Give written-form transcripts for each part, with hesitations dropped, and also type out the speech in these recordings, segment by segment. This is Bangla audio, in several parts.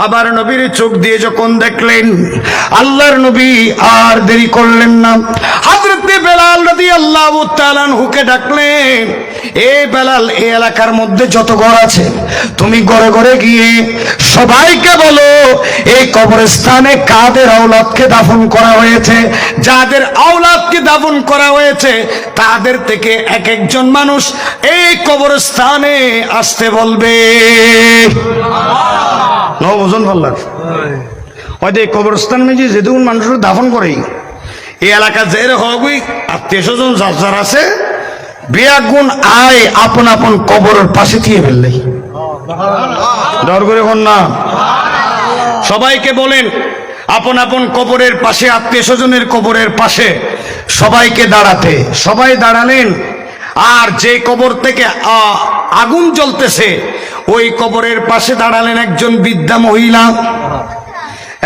আবার নবীর চোখ দিয়ে যখন দেখলেন, আল্লাহর নবী আর দেরি করলেন না, হযরতে বেলাল রাদিয়াল্লাহু তাআলা আনহুকে ডাকলেন, এ বেলাল, এই এলাকার মধ্যে যত ঘর আছে তুমি ঘরে ঘরে গিয়ে সবাইকে বলো এই কবরস্থানে কাদের আওলাদকে দাফন করা হয়েছে, যাদের আওলাদকে দাফন করা হয়েছে তাদের থেকে এক একজন মানুষ এই কবরস্থানে আসতে বলবে। নবজন বললাম হয়তো এই কবরস্থান মেঝে যেদিন মানুষের দাফন করে এই এলাকা যে হবই আত্মীয় স্বজন যার যার আছে বেয়াগুন আয় আপন আপন কবরের পাশে দিয়ে ফেললে ডর করে হন না। সবাইকে বলেন আপন আপন কবরের পাশে, আত্মীয় স্বজনের কবরের পাশে সবাইকে দাঁড়াতে। সবাই দাঁড়ালেন, আর যে কবর থেকে আগুন জ্বলতেছে ওই কবরের পাশে দাঁড়ালেন একজন বৃদ্ধা মহিলা,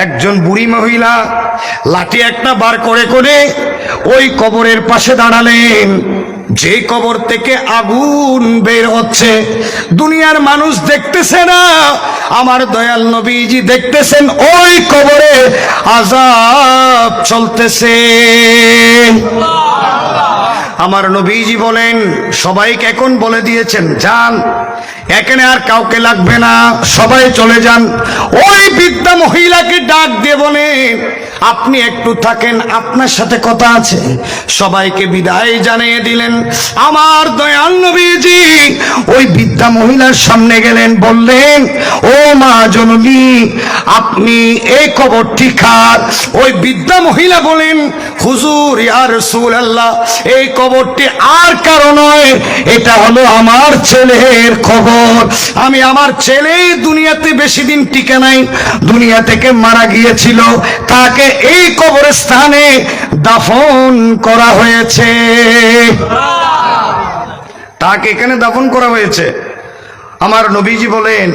একজন বুড়ি মহিলা, লাঠি একটা বার করে করে ওই কবরের পাশে দাঁড়ালেন। যে কবর থেকে আগুন বের হচ্ছে দুনিয়ার মানুষ দেখতেছে না, আমার দয়াল নবীজি দেখতেছেন ওই কবরে আযাব চলতেছে। আমার নবীজি বলেন, সবাইকে এখন বলে দিয়েছেন যান, এখানে আর কাউকে লাগবে না, সবাই চলে যান। ওই বৃদ্ধা মহিলাকে ডাক দিয়ে বলেন, আপনি একটু থাকেন, আপনার সাথে কথা আছে। সবাইকে বিদায় জানিয়ে দিলেন। আমার দয়াল নবীজি ওই বৃদ্ধা মহিলার সামনে গেলেন, বললেন, ও মা জননী, আপনি এই কবরটি কার? ওই বৃদ্ধা মহিলা বলেন, হুজুর ইয়া রাসূলুল্লাহ, এই কবরটি আর কারো নয়, এটা হলো আমার ছেলের কবর। আমি আমার ছেলে দুনিয়াতে বেশি দিন টিকে নাই, দুনিয়া থেকে মারা গিয়েছিল, তাকে এই কবরস্থানে দাফন করা হয়েছে। তাকে এখানে দাফন করা হয়েছে। আমার নবীজি বলেন,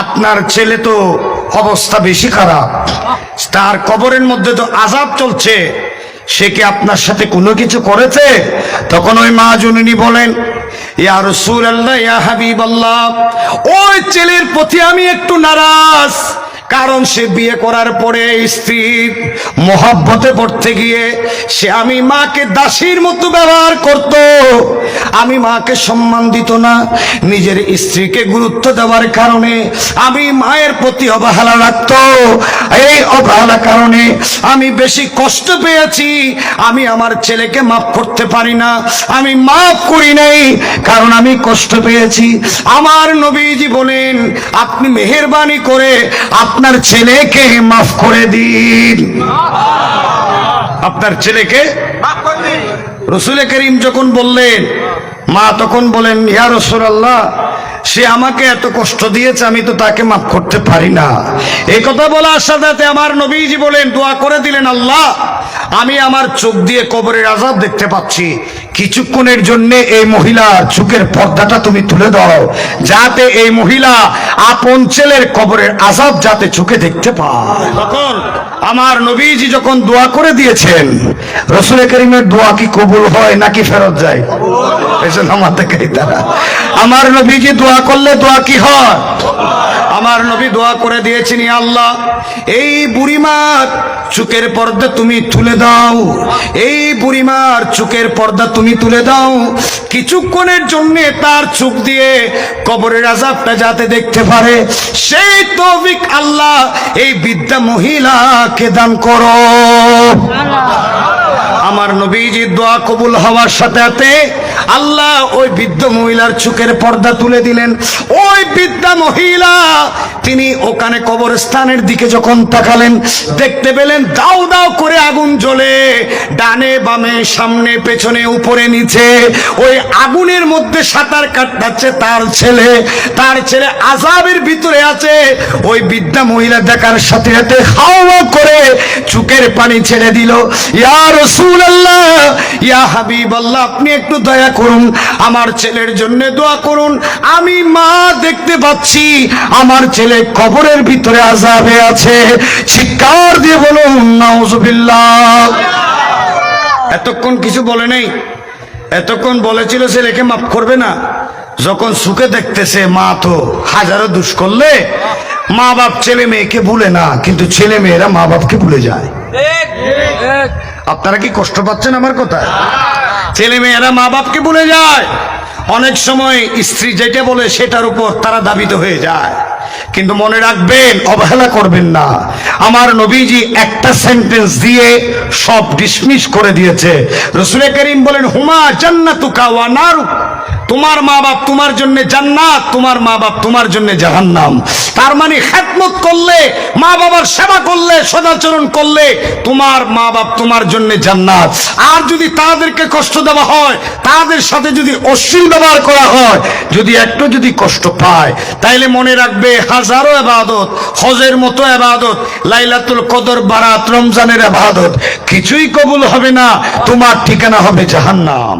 আপনার ছেলে তো অবস্থা বেশি খারাপ, তার কবরের মধ্যে তো আযাব চলছে, সে কি আপনার সাথে কোনো কিছু করেছে? তখন ওই মা জননী বলেন, ইয়া রাসূলুল্লাহ, ইয়া হাবিবাল্লাহ, ওই ছেলের প্রতি আমি একটু নারাজ, কারণ সে বিয়ে করার পরে স্ত্রীর মহব্বতে পড়তে গিয়ে সে আমি মাকে দাসীর মতো ব্যবহার করত, আমি মাকে সম্মান দিত না, নিজের স্ত্রীকে গুরুত্ব দেওয়ার কারণে আমি মায়ের প্রতি অবহেলা রাখত। এই অবহেলার কারণে আমি বেশি কষ্ট পেয়েছি, আমি আমার ছেলেকে মাফ করতে পারি না, আমি মাফ করি নাই, কারণ আমি কষ্ট পেয়েছি। আমার নবীজি বলেন, আপনি মেহেরবানি করে আপনার ছেলেকে মাফ করে দিন, আপনার ছেলেকে মাফ করে দিন। রাসূল করিম যখন বললেন, মা তখন বলেন, ইয়া রাসূলুল্লাহ, সে আমাকে এত কষ্ট দিয়েছে, আমি তো তাকে মাফ করতে পারি না। এই কথা বলার সাথে আমার নবীজি বলেন, দোয়া করে দিলেন, আল্লাহ, আমি আমার চোখ দিয়ে কবরের আযাব দেখতে পাচ্ছি, কিছুক্ষণের জন্য এই মহিলার চোখের পর্দাটা তুমি তুলে দাও, যাতে এই মহিলা আপন ছেলের কবরের আযাব যাতে চোখে দেখতে পায়। তখন আমার নবীজি যখন দোয়া করে দিয়েছেন, রাসূল করিমের দোয়া কি কবুল হয় নাকি ফেরত যায়? আমার নবীজি দোয়া করলে দোয়া কি হয়? আমার নবী দোয়া করে দিয়েছেন, ইয়া আল্লাহ, এই বুড়িমার চোখের পর্দা তুমি তুলে দাও, এই বুড়িমার চোখের পর্দা তুমি তুলে দাও, কিছুক্ষণের জন্য তার চোখ দিয়ে কবরের আযাবটা যাতে দেখতে পারে, সেই তৌফিক আল্লাহ এই বৃদ্ধা মহিলাকে দান করো। আমার নবীজির দোয়া কবুল হওয়ার সাথে সাথে আল্লাহ ওই বৃদ্ধ মহিলার চোখের পর্দা তুলে দিলেন। ওই বৃদ্ধা মহিলা তিনি ওখানে কবরস্থানের দিকে যখন তাকালেন, দেখতে পেলেন দাউ দাউ করে আগুন জ্বলে, ডানে বামে সামনে পেছনে উপরে নিচে ওই আগুনের মধ্যে সাঁতার কাটাচ্ছে তার ছেলে। তার ছেলে আযাবের ভিতরে আছে। ওই বৃদ্ধা মহিলা দেখার সাথে সাথে হাওয়া করে চোখের পানি ছেড়ে দিল। ইয়া রাসূলুল্লাহ, ইয়া হাবিবাল্লাহ, আপনি একটু দয়া করুন, আমার ছেলের জন্য দোয়া করুন। আমি মা দেখতে পাচ্ছি আমার ছেলে কবরের ভিতরে আযাবে আছে। চিৎকার দিয়ে বলুন নাউযুবিল্লাহ। এতক্ষণ কিছু বলে নাই, এতক্ষণ বলেছিল ছেলেকে মাফ করবে না। যখন সুখে দেখতেছে মা তো হাজারো দোষ করলে মা বাপ ছেলে মেয়েকে ভুলে না, কিন্তু ছেলে মেয়েরা মা বাপকে ভুলে যায়। আপনারা কি কষ্ট পাচ্ছেন আমার কথা? ছেলে মেয়েরা মা বাপকে ভুলে যায়। অনেক সময় স্ত্রী যেটা বলে সেটার উপর তারা দাবিত হয়ে যায়। কিন্তু মনে রাখবেন, অবহেলা করবেন না। আমার নবীজি একটা সেন্টেন্স দিয়ে সব ডিসমিস করে দিয়েছে। রাসূল করিম বলেন, হুমা জান্নাতুকা ওয়া নারুক। তোমার মা বাপ তোমার জন্য জান্নাত, তোমার মা বাপ তোমার জন্য জাহান্নাম। তার মানে খেদমত করলে, মা বাবার সেবা করলে, সদাচরণ করলে তোমার মা বাপ তোমার জন্য জান্নাত। আর যদি তাদেরকে কষ্ট দেওয়া হয়, তাদের সাথে যদি অশ্লীল ব্যবহার করা হয়, যদি একটু যদি কষ্ট পায়, তাইলে মনে রাখবে হাজারো ইবাদত, হজের মতো ইবাদত, লাইলাতুল কদর, বারাত, রমজানের ইবাদত কিছুই কবুল হবে না। তোমার ঠিকানা হবে জাহান্নাম।